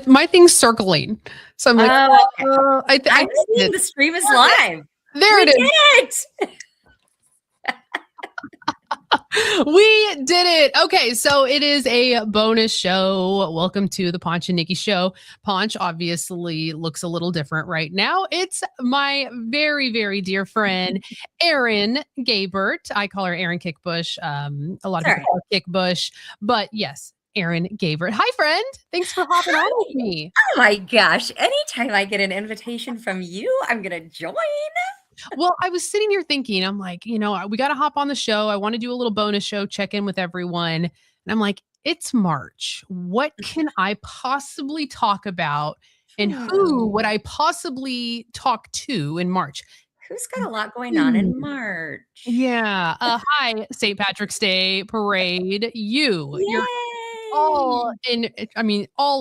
my thing's circling. So I'm like, okay. I'm seeing the stream is live. There it is. Did it. We did it. Okay, so it is a bonus show. Welcome to the Ponch and Nikki Show. Ponch obviously looks a little different right now. It's my very, very dear friend, Erin Gabert. I call her Erin Kickbush. A lot of people call her Kickbush, but yes, Erin Gabert. Hi, friend. Thanks for hopping on with me. Oh my gosh. Anytime I get an invitation from you, I'm going to join. Well, I was sitting here thinking, I'm like, we got to hop on the show. I want to do a little bonus show, check in with everyone. And I'm like, it's March. What can I possibly talk about? And who would I possibly talk to in March? Who's got a lot going on in March? Yeah. Hi, St. Patrick's Day parade. You're all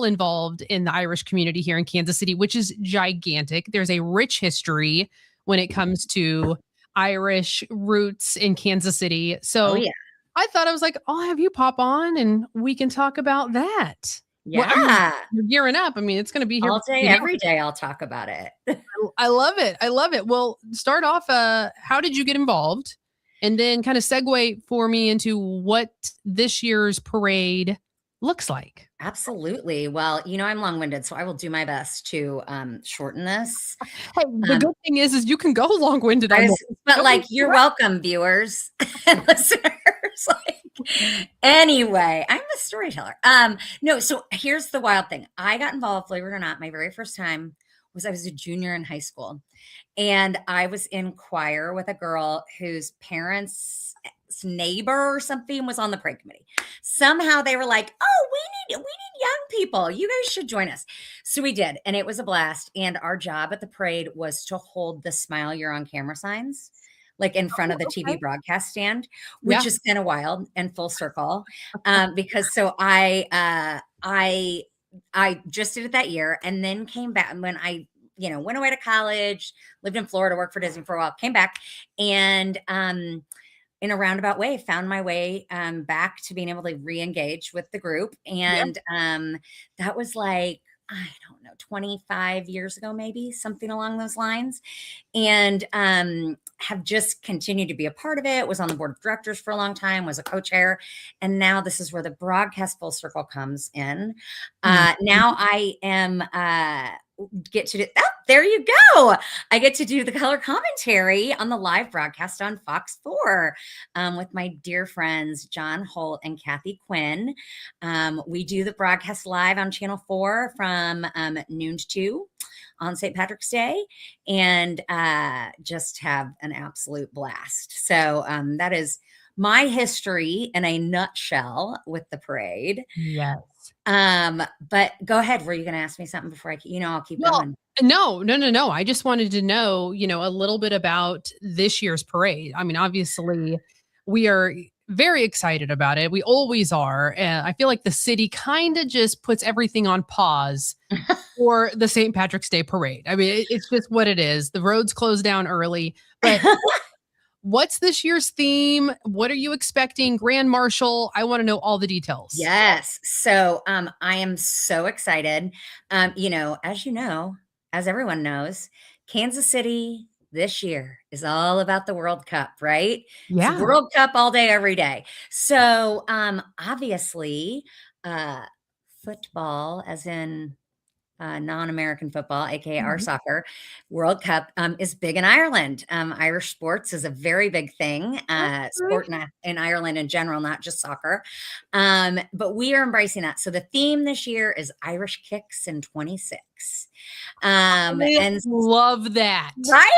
involved in the Irish community here in Kansas City, which is gigantic. There's a rich history when it comes to Irish roots in Kansas City. So I thought, I was like, I'll have you pop on and we can talk about that. Yeah. Well, you're gearing up. I mean, it's going to be here all day, every day. I'll talk about it. I love it. I love it. Well, start off, how did you get involved? And then kind of segue for me into what this year's parade looks like. Absolutely. Well, I'm long-winded, so I will do my best to shorten this. Hey, the good thing is you can go long-winded. But you're welcome, viewers and listeners. Anyway, I'm a storyteller. No, so here's the wild thing. I got involved, believe it or not, my very first time I was a junior in high school, and I was in choir with a girl whose parents' neighbor or something was on the parade committee. Somehow they were like, "Oh, we need young people. You guys should join us." So we did, and it was a blast. And our job at the parade was to hold the "Smile, You're on Camera" signs, like in front of the TV broadcast stand, which is kind of wild and full circle. Because so I just did it that year, and then came back when I went away to college, lived in Florida, worked for Disney for a while, came back, and in a roundabout way, found my way back to being able to re-engage with the group. And that was like, I don't know, 25 years ago, maybe something along those lines. And have just continued to be a part of it, was on the board of directors for a long time, was a co-chair. And now this is where the broadcast full circle comes in. Now I am get to do, there you go. I get to do the color commentary on the live broadcast on Fox 4 with my dear friends, John Holt and Kathy Quinn. We do the broadcast live on Channel 4 from noon to 2 on St. Patrick's Day, and just have an absolute blast. So that is my history in a nutshell with the parade. Yes. But go ahead. Were you going to ask me something before I'll keep going? No. I just wanted to know, a little bit about this year's parade. I mean, obviously we are very excited about it. We always are. And I feel like the city kind of just puts everything on pause for the St. Patrick's Day parade. I mean, it's just what it is. The roads close down early, but what's this year's theme? What are you expecting? Grand Marshal? I want to know all the details. Yes. So I am so excited. As everyone knows, Kansas City this year is all about the World Cup, right? Yeah. It's World Cup all day, every day. So obviously football, as in non-American football, aka our soccer World Cup, is big in Ireland. Irish sports is a very big thing, sport in Ireland in general, not just soccer. But we are embracing that. So the theme this year is Irish Kicks in 26. And love that. Right?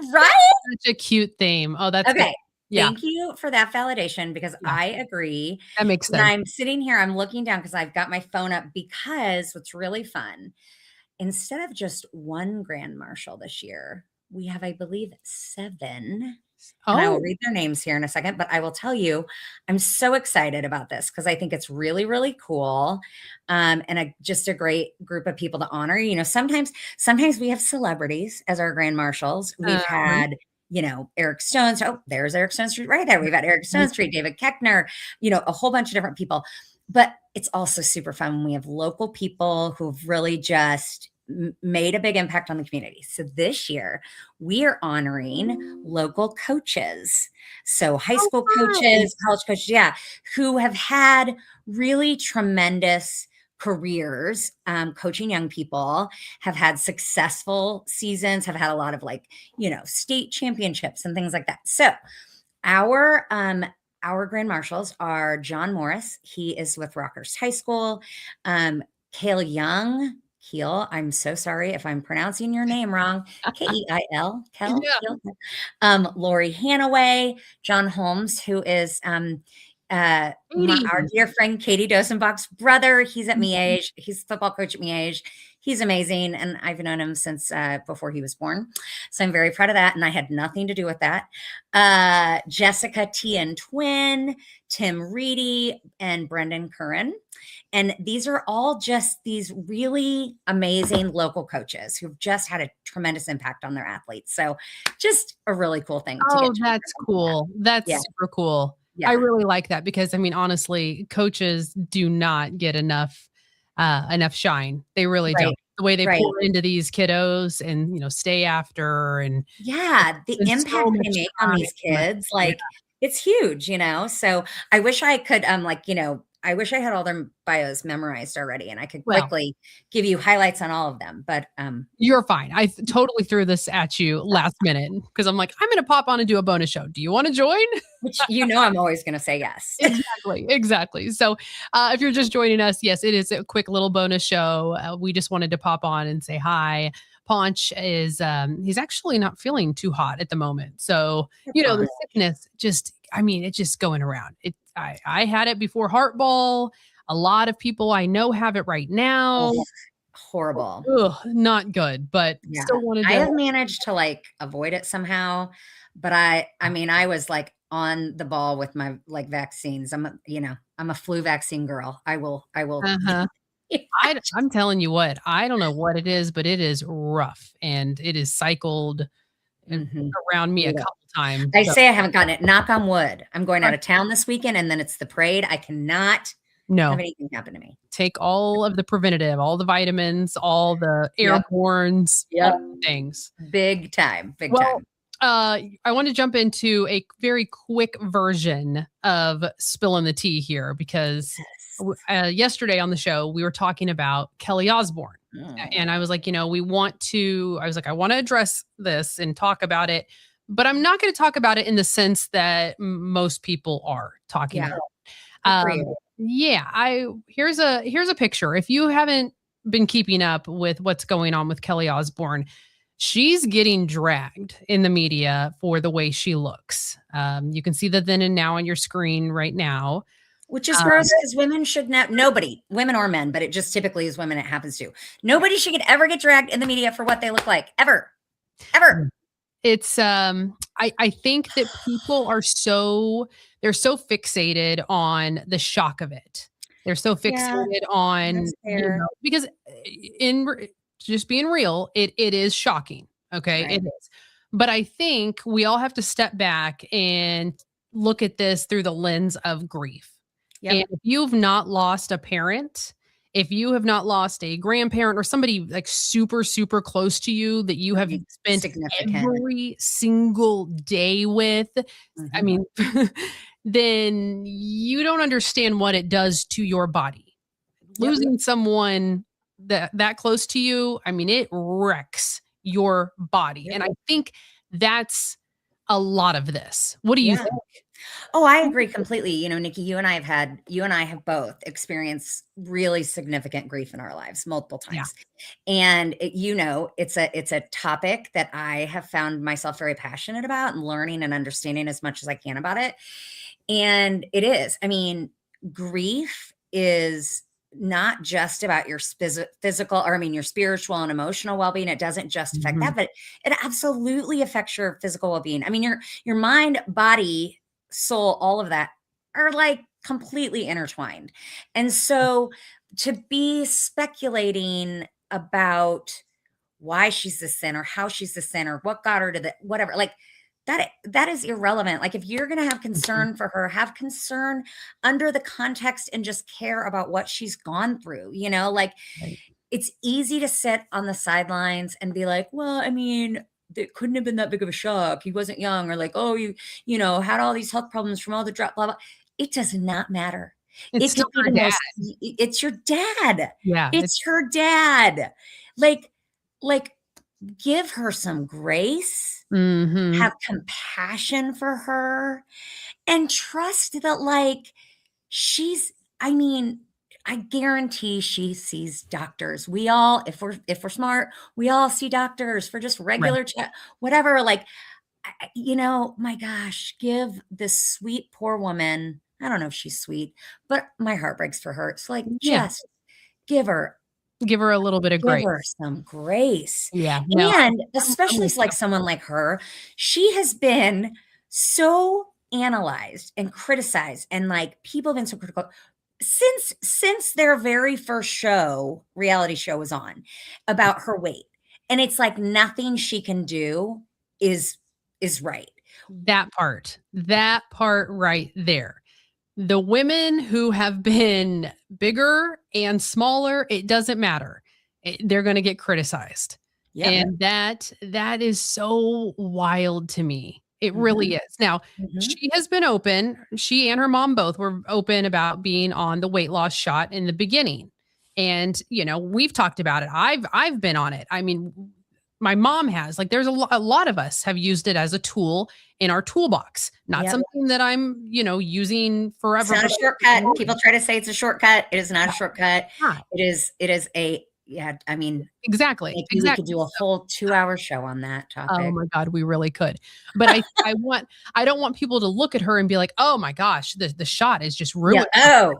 Such a cute theme. Oh, that's okay. Good. Yeah. Thank you for that validation, because I agree. That makes sense. When I'm sitting here, I'm looking down because I've got my phone up, because what's really fun, instead of just one Grand Marshal this year, we have, I believe, 7. And I will read their names here in a second, but I will tell you, I'm so excited about this because I think it's really, really cool. And just a great group of people to honor. Sometimes we have celebrities as our Grand Marshals. We've had, Eric Stone. Oh, there's Eric Stone Street right there. We've got Eric Stone Street, David Keckner, a whole bunch of different people. but it's also super fun when we have local people who've really just made a big impact on the community. So this year we are honoring local coaches. So high Oh, school fun. coaches, college coaches, yeah, who have had really tremendous careers coaching young people, have had successful seasons, have had a lot of like, state championships and things like that. So our our grand marshals are John Morris. He is with Rockhurst High School. Kale Young, Keel. I'm so sorry if I'm pronouncing your name wrong. Keil, Kel, Yeah. Keel. Lori Hanaway, John Holmes, who is our Katie. dear friend Katie Dosenbach's brother. He's at Miege. He's a football coach at Miege. He's amazing, and I've known him since before he was born. So I'm very proud of that, and I had nothing to do with that. Jessica T and Twin, Tim Reedy, and Brendan Curran. And these are all just these really amazing local coaches who've just had a tremendous impact on their athletes. So just a really cool thing to Oh, get to. that's cool. That's Yeah. super cool. I Yeah. really like that because I mean, honestly, coaches do not get enough shine. They really Right. don't. The way they Right. pour into these kiddos and stay after and Yeah, the there's so impact they much make on time. these kids, Yeah. like, it's huge, So I wish I could, I wish I had all their bios memorized already and I could Well, quickly give you highlights on all of them, but, you're fine. I totally threw this at you last minute because I'm like, I'm going to pop on and do a bonus show. Do you want to join? which I'm always gonna say yes. Exactly, exactly. So, if you're just joining us, yes, it is a quick little bonus show. We just wanted to pop on and say hi. Ponch is he's actually not feeling too hot at the moment. So, the sickness just I mean, it's just going around. I had it before heart ball. A lot of people I know have it right now. Oh, horrible. Ugh, not good, but Yeah. still wanted I to. have managed to, like, avoid it somehow, but I mean, I was, like, on the ball with my, like, vaccines. I'm a flu vaccine girl. I will Uh-huh. I'm telling you what, I don't know what it is, but it is rough and it is cycled Mhm. around me a Yeah. couple times. I So, say I haven't gotten it, knock on wood. I'm going out right. of town this weekend, and then it's the parade. I cannot have No, anything happen to me. take all of the preventative, all the vitamins, all the Yep. airbornes, all Yep. the things. Big time, big Well, time. I want to jump into a very quick version of spilling the tea here because Yes. yesterday on the show we were talking about Kelly Osbourne, Mm. and I was like, I want to address this and talk about it, but I'm not going to talk about it in the sense that most people are talking Yeah. about. Good for Um, you. yeah, I here's a picture. If you haven't been keeping up with what's going on with Kelly Osbourne, she's getting dragged in the media for the way she looks. You can see the then and now on your screen right now. Which is Um, gross because women should not nobody, women or men, but it just typically is women it happens to. Nobody should ever get dragged in the media for what they look like, ever. Ever. it's I think that people are they're so fixated on the shock of it. They're so Yeah, fixated on, that's fair. because just being real, it is shocking. Okay, Right. it is. But I think we all have to step back and look at this through the lens of grief. And Yep. if you've not lost a parent, if you have not lost a grandparent or somebody like super, super close to you that you have Right. spent Significant. every single day with, I Mhm. mean, then you don't understand what it does to your body. Yep. Losing someone that close to you, I mean, it wrecks your body. Yep. And I think that's a lot of this. What do you Yeah. think? Oh, I agree completely. Nikki, you and I have both experienced really significant grief in our lives multiple Yeah. times. And it's a topic that I have found myself very passionate about and learning and understanding as much as I can about it. And it is, I mean, grief is not just about your physical, or I mean, your spiritual and emotional well-being. It doesn't just affect Mhm. that, but it absolutely affects your physical well-being. I mean, your mind, body, soul, all of that are like completely intertwined. And so to be speculating about why she's the sin or how she's the sin or what got her to the whatever, like that is irrelevant. Like if you're going to have concern for her, have concern under the context and just care about what she's gone through, like Right. it's easy to sit on the sidelines and be like, well, I mean, it couldn't have been that big of a shock. He wasn't young, or like, oh, had all these health problems from all the drug, blah, blah. It does not matter. It's It could still be her the dad. most, it's your dad. Yeah. It's her dad. Like, give her some grace, Mm-hmm. have compassion for her, and trust that like I mean, I guarantee she sees doctors. We all, if we're smart, we all see doctors for just Right. regular check, whatever. Like, my gosh, give this sweet poor woman. I don't know if she's sweet, but my heart breaks for her. It's like Yeah. just give her Give her a little bit of Give grace. her some grace. Yeah. No, And I'm especially with like you. someone like her, she has been so analyzed and criticized, and like people have been so critical since their very first reality show was on about her weight. And it's like nothing she can do is right. That part right there. The women who have been bigger and smaller, it doesn't matter. They're going to get criticized. Yeah. And that is so wild to me. It really is. Now, she has been open. She and her mom both were open about being on the weight loss shot in the beginning. And, we've talked about it. I've been on it. I mean, my mom has. Like there's a lot of us have used it as a tool in our toolbox. Not Yep. something that I'm, using forever. It's not a shortcut. People try to say it's a shortcut. It is not a shortcut. Not. It is a, I mean, Exactly. maybe we Exactly. could do a whole 2-hour show on that Oh topic. my God, we really could. But I don't want people to look at her and be like, oh my gosh, the shot is just ruined. Yeah.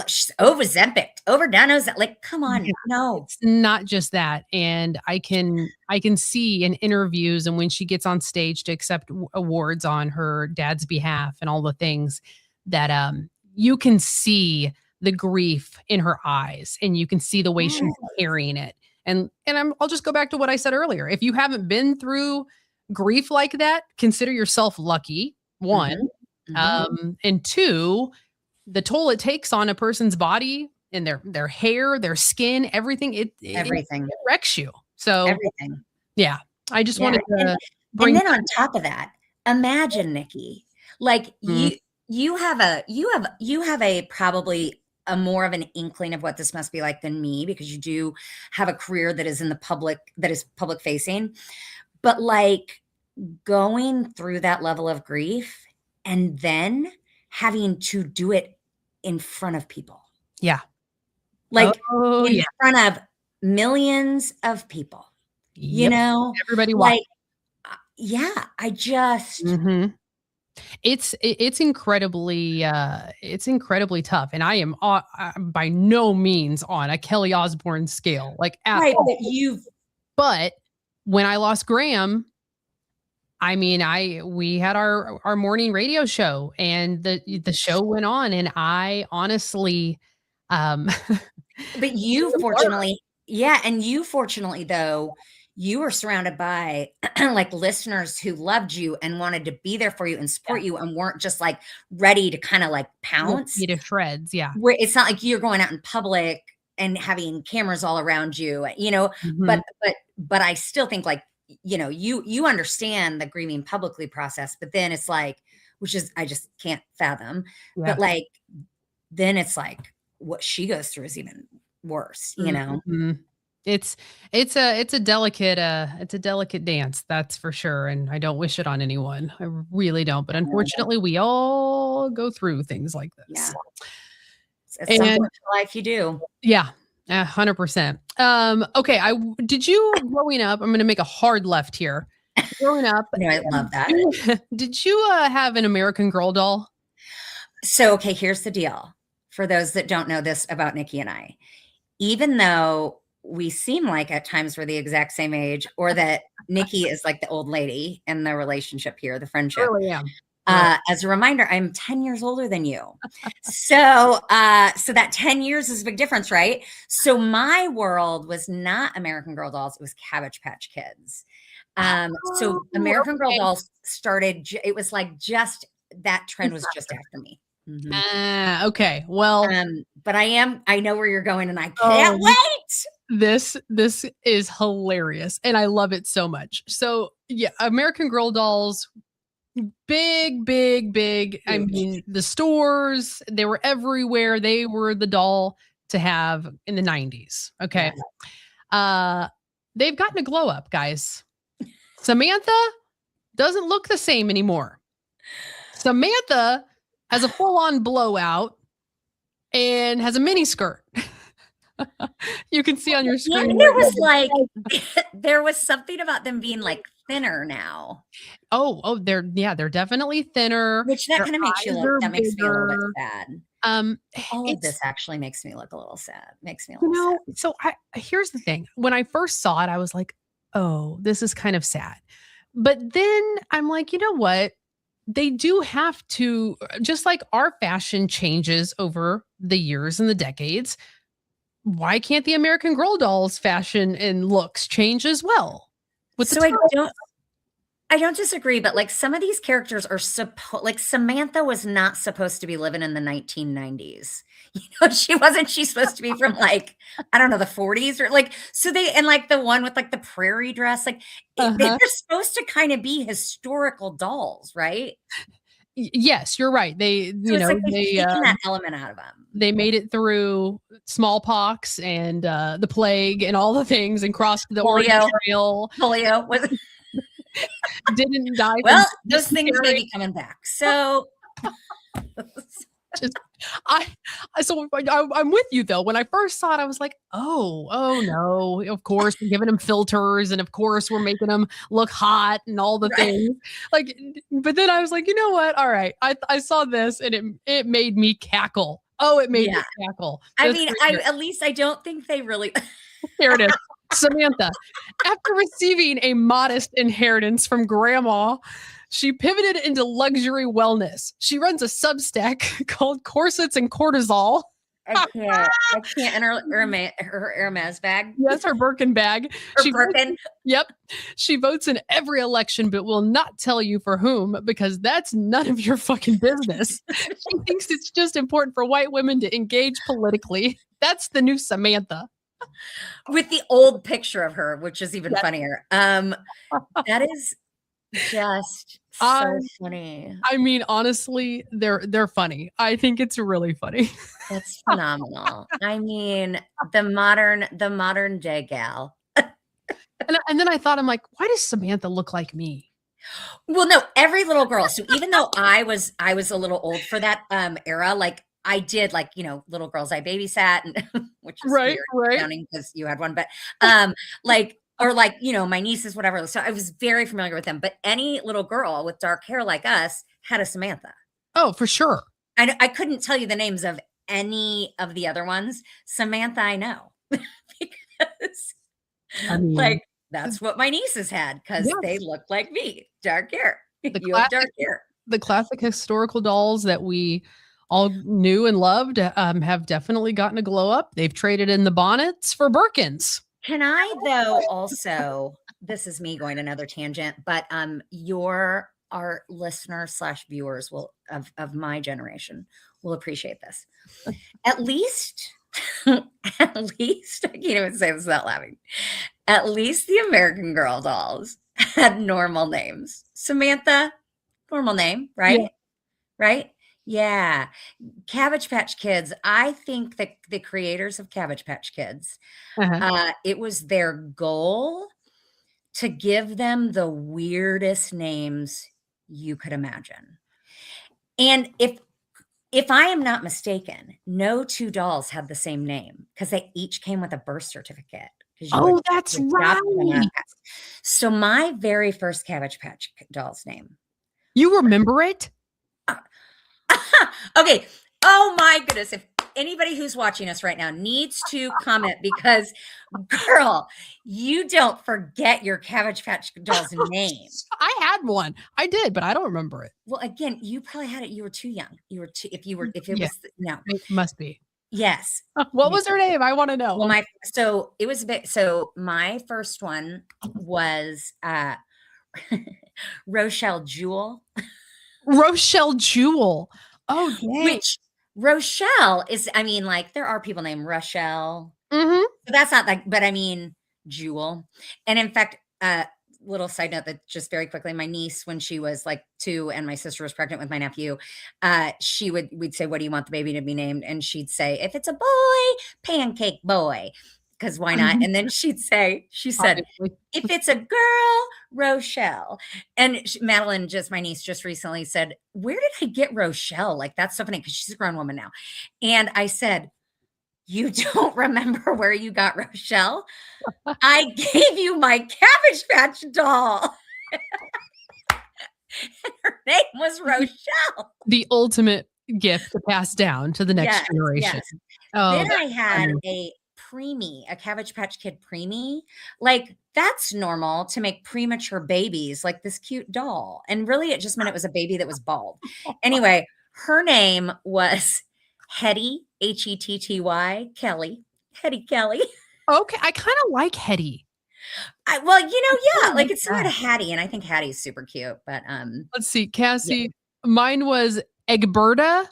She's Ozempic, overdone Ozempic. Like, come on, Yeah. no. It's not just that. And I can see in interviews and when she gets on stage to accept awards on her dad's behalf and all the things that you can see the grief in her eyes and you can see the way she's carrying it. And I'll just go back to what I said earlier. If you haven't been through grief like that, consider yourself lucky. One, and two, the toll it takes on a person's body and their hair, their skin, everything. It wrecks you. So Everything. yeah, I just wanted to bring. And then on top of that, imagine, Nikki, like you have a probably a more of an inkling of what this must be like than me, because you do have a career that is public facing, but like going through that level of grief and then having to do it in front of people. Yeah. Like in front of millions of people, everybody watching. Like, I just, it's incredibly tough. And I am by no means on a Kelly Osbourne scale, like at all. But when I lost Graham, I mean, we had our morning radio show and the show went on, and I honestly, but you fortunately, and you fortunately though, you were surrounded by like listeners who loved you and wanted to be there for you and support you and weren't just like ready to kind of like pounce you to shreds. Yeah. Where it's not like you're going out in public and having cameras all around you, but I still think like, you understand the grieving publicly process, but then it's like, which is, I just can't fathom, but like, then it's like what she goes through is even worse, It's a delicate dance, that's for sure. And I don't wish it on anyone. I really don't. But unfortunately, we all go through things like this. Yeah. It's some point in life you do. Yeah. 100%. Okay. Did you growing up, I'm going to make a hard left here. Growing up. I love that. Did you have an American Girl doll? So, okay, here's the deal. For those that don't know this about Nikki and I, even though we seem like at times we're the exact same age, or that Nikki is like the old lady in the relationship here, the friendship. Really am. Right. As a reminder, I'm 10 years older than you. So that 10 years is a big difference, right? So my world was not American Girl dolls. It was Cabbage Patch Kids. So Oh, American Girl okay. dolls started, it was like just, that trend was just after me. Okay. Well, But I know where you're going and I can't oh, wait. this is hilarious and I love it so much. So yeah, American Girl dolls, big. I Huge. mean, the stores, they were everywhere. They were the doll to have in the 90s. Okay. They've gotten a glow up, guys. Samantha doesn't look the same anymore. Samantha has a full-on blowout and has a mini skirt. You can see on your screen. And there was like, there was something about them being like thinner now. They're definitely thinner. Which that kind of makes you look, that makes me a little bit sad. All of It's, this actually makes me look a little sad. Makes me a you little know, sad. so here's the thing. When I first saw it, I was like, oh, this is kind of sad. But then I'm like, you know what? They do have to, just like our fashion changes over the years and the decades. Why can't the American Girl dolls fashion and looks change as well? With So I don't disagree, but like some of these characters are like Samantha was not supposed to be living in the 1990s. You know, she's supposed to be from like, I don't know, the 40s or like, so and like the one with like the prairie dress, like they're supposed to kind of be historical dolls, right? Yes, you're right. They, Like they've taken that element out of them. They made it through smallpox and the plague and all the things and crossed the Oregon Trail. Polio was didn't die. Well, those things may be coming back. So I'm with you though. When I first saw it, I was like, oh no, of course we're giving them filters and of course we're making them look hot and all the things. Like, but then I was like, you know what? All right. I saw this and it made me cackle. Oh, it made me cackle. I mean, at least I don't think they really Here it is. Samantha, after receiving a modest inheritance from grandma, she pivoted into luxury wellness. She runs a Substack called Corsets and Cortisol. I can't. And her Hermes bag. Yes, her Birkin bag. Birkin. Yep. She votes in every election, but will not tell you for whom because that's none of your fucking business. She thinks it's just important for white women to engage politically. That's the new Samantha. With the old picture of her, which is even funnier. That is just so funny. I mean, honestly, they're funny. I think it's really funny. That's phenomenal. I mean, the modern day gal. And then I thought, I'm like, why does Samantha look like me? Well, no, every little girl. So even though I was a little old for that era, like I did, like, you know, little girls I babysat, and which is weird sounding because you had one, but like, or like, you know, my nieces, whatever. So I was very familiar with them. But any little girl with dark hair like us had a Samantha. Oh, for sure. I couldn't tell you the names of any of the other ones. Samantha, I know because like that's what my nieces had because they looked like me, dark hair. You have dark hair. The classic historical dolls that we all knew and loved have definitely gotten a glow up. They've traded in the bonnets for Birkins. Can I though also, this is me going another tangent, but our listeners / viewers of my generation will appreciate this. At least I can't even say this without laughing. At least the American Girl dolls had normal names. Samantha, normal name, right? Yeah. Right? Yeah. Cabbage Patch Kids. I think that the creators of Cabbage Patch Kids, it was their goal to give them the weirdest names you could imagine. And if I am not mistaken, no two dolls had the same name because they each came with a birth certificate. Oh, that's right. So my very first Cabbage Patch doll's name. You remember it? Okay. Oh my goodness. anybody who's watching us right now needs to comment because, girl, you don't forget your Cabbage Patch Doll's name. I had one. I did, but I don't remember it. Well, again, you probably had it. You were too young. You were too, if it Yeah. was, no. It must be. Yes. What was her name? I want to know. Well, so it was a bit, so my first one was Rochelle Jewel. Rochelle Jewel. Oh, dang. Which Rochelle is, I mean, like there are people named Rochelle. Mm-hmm. So that's not like, but I mean, Jewel. And in fact, little side note that just very quickly, my niece, when she was like 2 and my sister was pregnant with my nephew, we'd say, what do you want the baby to be named? And she'd say, if it's a boy, Pancake Boy. Because why not? And then she said, Obviously. if it's a girl, Rochelle. And Madeline, my niece, just recently said, where did I get Rochelle? Like, that's so funny because she's a grown woman now. And I said, you don't remember where you got Rochelle? I gave you my Cabbage Patch Doll. And her name was Rochelle. The ultimate gift to pass down to the next generation. Yes. Oh, then I had a preemie, a Cabbage Patch Kid preemie. Like, that's normal to make premature babies, like this cute doll. And really, it just meant it was a baby that was bald. Anyway, her name was Hetty, Hetty Kelly. Hetty Kelly. Okay, I kind of like Hetty. Well, yeah, like it's similar to Hattie, and I think Hattie's super cute. But let's see, Cassie. Yeah. Mine was Egberta.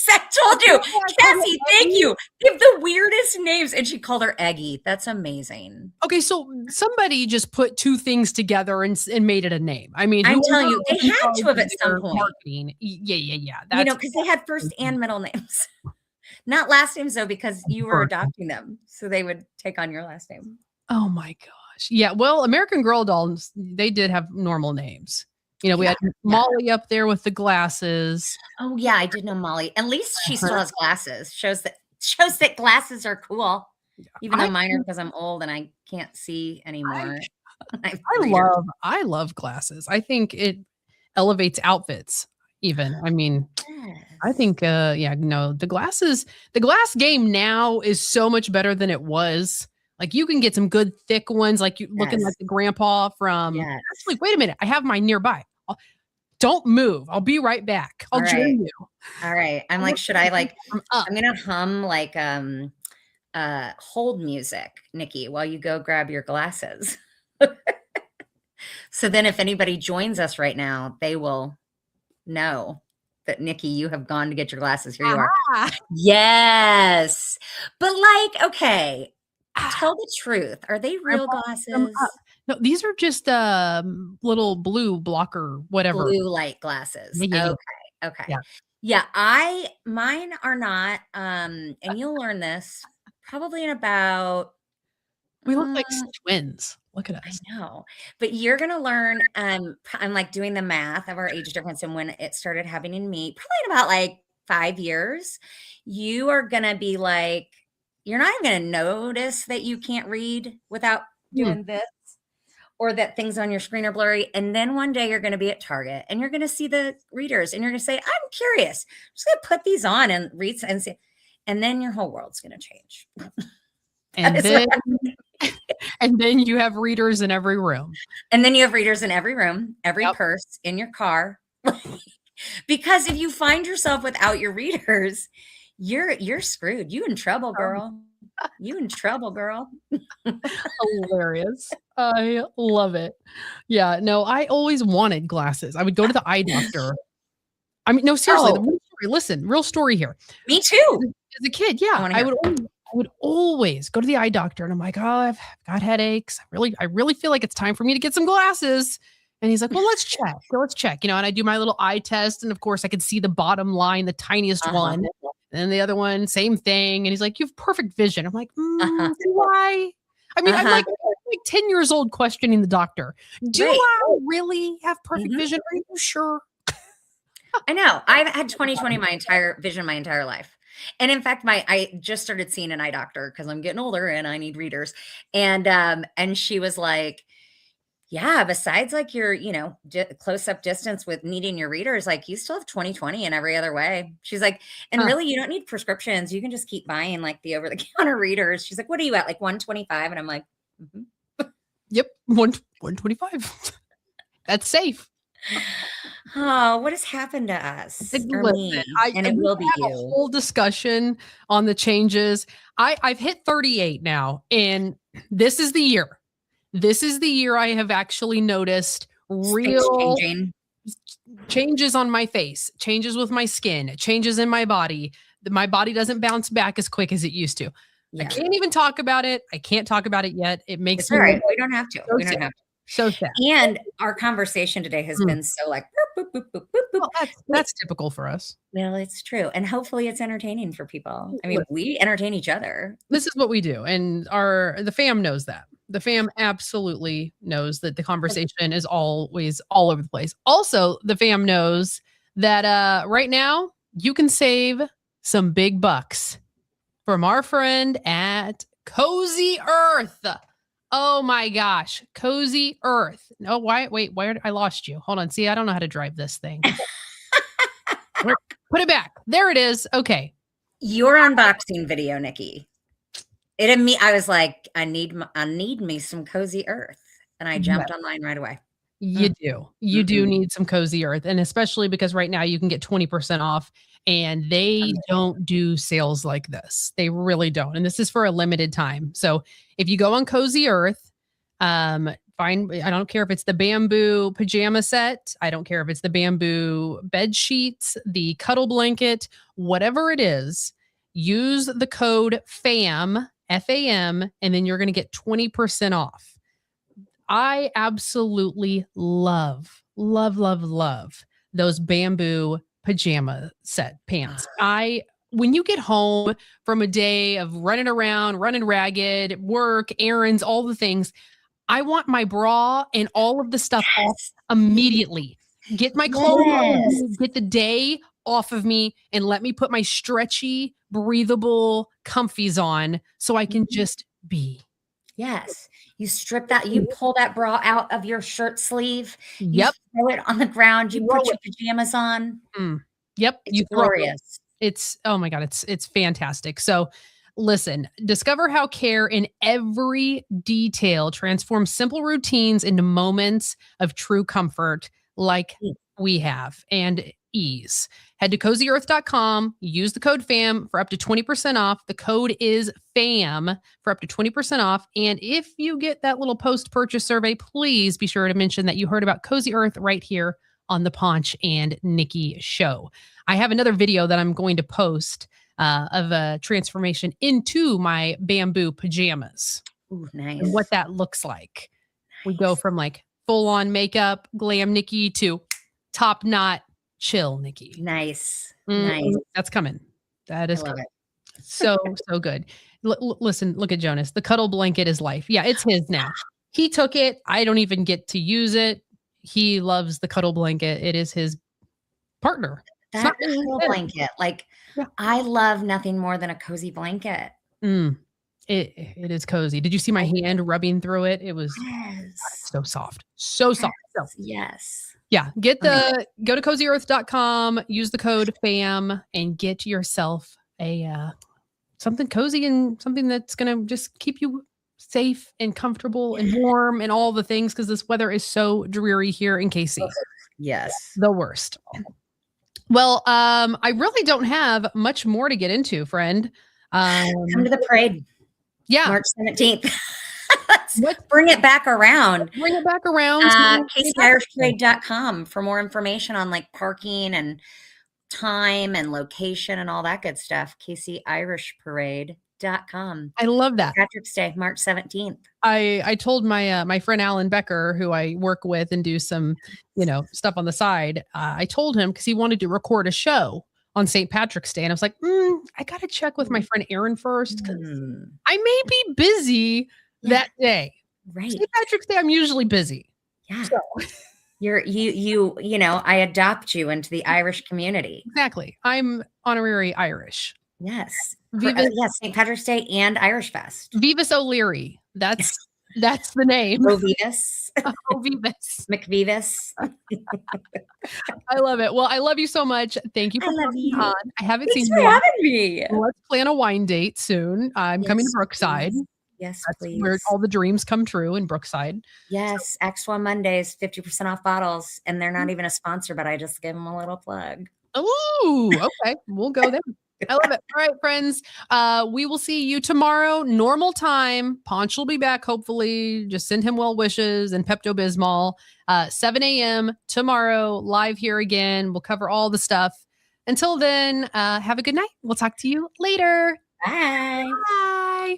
I told you, Cassie, thank you. Give the weirdest names. And she called her Eggy. That's amazing. Okay, so somebody just put 2 things together and made it a name. I mean, I'm telling you, they had to have at some point. Marketing. Yeah. Because they had first and middle names. Not last names, though, because you were adopting them. So they would take on your last name. Oh, my gosh. Yeah, well, American Girl dolls, they did have normal names. We had Molly up there with the glasses. Oh yeah, I did know Molly. At least she still has glasses. Shows that glasses are cool. Yeah. Even though mine are because I'm old and I can't see anymore. I love glasses. I think it elevates outfits even. I mean, I think the glass game now is so much better than it was. Like you can get some good thick ones, like you looking like the grandpa from. Actually, wait a minute. I have mine nearby. Don't move. I'll be right back. I'll join you. All right. I'm like, should I like? I'm gonna hum like hold music, Nikki, while you go grab your glasses. So then, if anybody joins us right now, they will know that Nikki, you have gone to get your glasses. Here you are. Yes, but like, okay. Tell the truth. Are they real glasses? No, these are just little blue blocker, whatever. Blue light glasses. Yeah. Okay. Yeah, mine are not. And you'll learn this probably in about. We look like twins. Look at us. I know. But you're gonna learn. I'm like doing the math of our age difference and when it started happening in me, probably in about like 5 years, you are gonna be like, you're not even going to notice that you can't read without doing this or that things on your screen are blurry. And then one day you're going to be at Target and you're going to see the readers and you're going to say, I'm curious. I'm just going to put these on and read and see. And then your whole world's going to change. And then you have readers in every room. And then you have readers in every room, every purse, in your car. Because if you find yourself without your readers, you're screwed. You in trouble, girl. You in trouble, girl. Hilarious. I love it. Yeah, no, I always wanted glasses. I would go to the eye doctor. I mean, no, seriously. Listen, real story here. Me too. As a kid, I would always go to the eye doctor, and I'm like, oh, I've got headaches. I really feel like it's time for me to get some glasses. And he's like, well, let's check. And I do my little eye test, and of course, I could see the bottom line, the tiniest one. And the other one, same thing. And he's like, you have perfect vision. I'm like, why? I mean, I'm like 10 years old questioning the doctor. Do I really have perfect vision? Are you sure? I know. I've had 20/20 my entire life. And in fact, I just started seeing an eye doctor because I'm getting older and I need readers. And she was like, Yeah, besides like your, close up distance with needing your readers, like you still have 20/20 in every other way. She's like, and Huh. really, you don't need prescriptions. You can just keep buying like the over the counter readers. She's like, what are you at? Like 125? And I'm like, mhm. Yep, 125. That's safe. Oh, what has happened to us or Listen, me? And it we will be had a you. whole discussion on the changes. I've hit 38 now, and this is the year. This is the year I have actually noticed Face real changing. changes on my face, changes with my skin, changes in my body. My body doesn't bounce back as quick as it used to. I Yeah. can't even talk about it. I can't talk about it yet. It makes It's me all right. We don't have to. so We don't sad. have to. So sad. And our conversation today has Mm. been so like, boop, boop, boop, boop, boop, boop. Well, that's typical for us. Well, it's true. And hopefully it's entertaining for people. I mean, we entertain each other. This is what we do, and the fam knows that. The fam absolutely knows that the conversation is always all over the place. Also, the fam knows that right now you can save some big bucks from our friend at Cozy Earth. Oh my gosh, Cozy Earth. No, wait, where I lost you. Hold on. See, I don't know how to drive this thing. Put it back. There it is. Okay. Your unboxing video, Nikki. I was like, I need me some Cozy Earth. And I jumped online right away. You do. You do need some Cozy Earth. And especially because right now you can get 20% off and they don't do sales like this. They really don't. And this is for a limited time. So if you go on Cozy Earth, I don't care if it's the bamboo pajama set. I don't care if it's the bamboo bed sheets, the cuddle blanket, whatever it is, use the code FAM, FAM, and then you're going to get 20% off. I absolutely love those bamboo pajama set pants. When you get home from a day of running around, running ragged, work, errands, all the things, I want my bra and all of the stuff off immediately. Get my clothes on, get the day off of me, and let me put my stretchy, breathable comfies on so I can just be. Yes. You strip that, you pull that bra out of your shirt sleeve. Yep. You throw it on the ground. You put your pajamas on. Yep. It's glorious. It's, oh my God, it's fantastic. So listen, discover how care in every detail transforms simple routines into moments of true comfort like we have and ease. Head to cozyearth.com, use the code FAM for up to 20% off. The code is FAM for up to 20% off. And if you get that little post-purchase survey, please be sure to mention that you heard about Cozy Earth right here on the Ponch and Nikki Show. I have another video that I'm going to post of a transformation into my bamboo pajamas. Ooh, nice. And what that looks like. We go from like full-on makeup, glam Nikki to top knot, chill Nikki. Nice. Nice. That's coming. That is love it. so good. Listen, look at Jonas. The cuddle blanket is life. Yeah, it's his now. He took it. I don't even get to use it. He loves the cuddle blanket. It is his partner. That cuddle blanket. Like, I love nothing more than a cozy blanket. It is cozy. Did you see my hand rubbing through it? It was so soft. So soft. So, yes. Yeah. Go to cozyearth.com, use the code FAM, and get yourself a something cozy and something that's gonna just keep you safe and comfortable and warm and all the things, because this weather is so dreary here in KC. Yes. The worst. Well, I really don't have much more to get into, friend. Come to the parade. Yeah. March 17th. Let's bring it back around. Bring it back around. KCIrishparade.com for more information on like parking and time and location and all that good stuff. KCIrishparade.com. I love that. Patrick's Day, March 17th. I told my my friend Alan Becker, who I work with and do some, stuff on the side. I told him because he wanted to record a show on St. Patrick's Day. And I was like, I got to check with my friend Aaron first, because I may be busy that day. Right. St. Patrick's Day, I'm usually busy. Yeah. So. I adopt you into the Irish community. Exactly. I'm honorary Irish. Yes. Yes, St. Patrick's Day and Irish Fest. Vivis O'Leary. That's That's the name. Rovitas. Vivus. McVivus. I love it. Well, I love you so much. Thank you I for love coming you. on. I haven't Thanks seen for you. having me. Let's plan a wine date soon. I'm coming to Yes, Brookside. please. Yes, That's where please. all the dreams come true in Brookside. Yes, X1 Mondays, 50% off bottles, and they're not even a sponsor, but I just give them a little plug. Ooh, okay. We'll go there. I love it. All right, friends. We will see you tomorrow, normal time. Ponch will be back, hopefully. Just send him well wishes and Pepto-Bismol. 7 a.m. tomorrow, live here again. We'll cover all the stuff. Until then, have a good night. We'll talk to you later. Bye. Bye.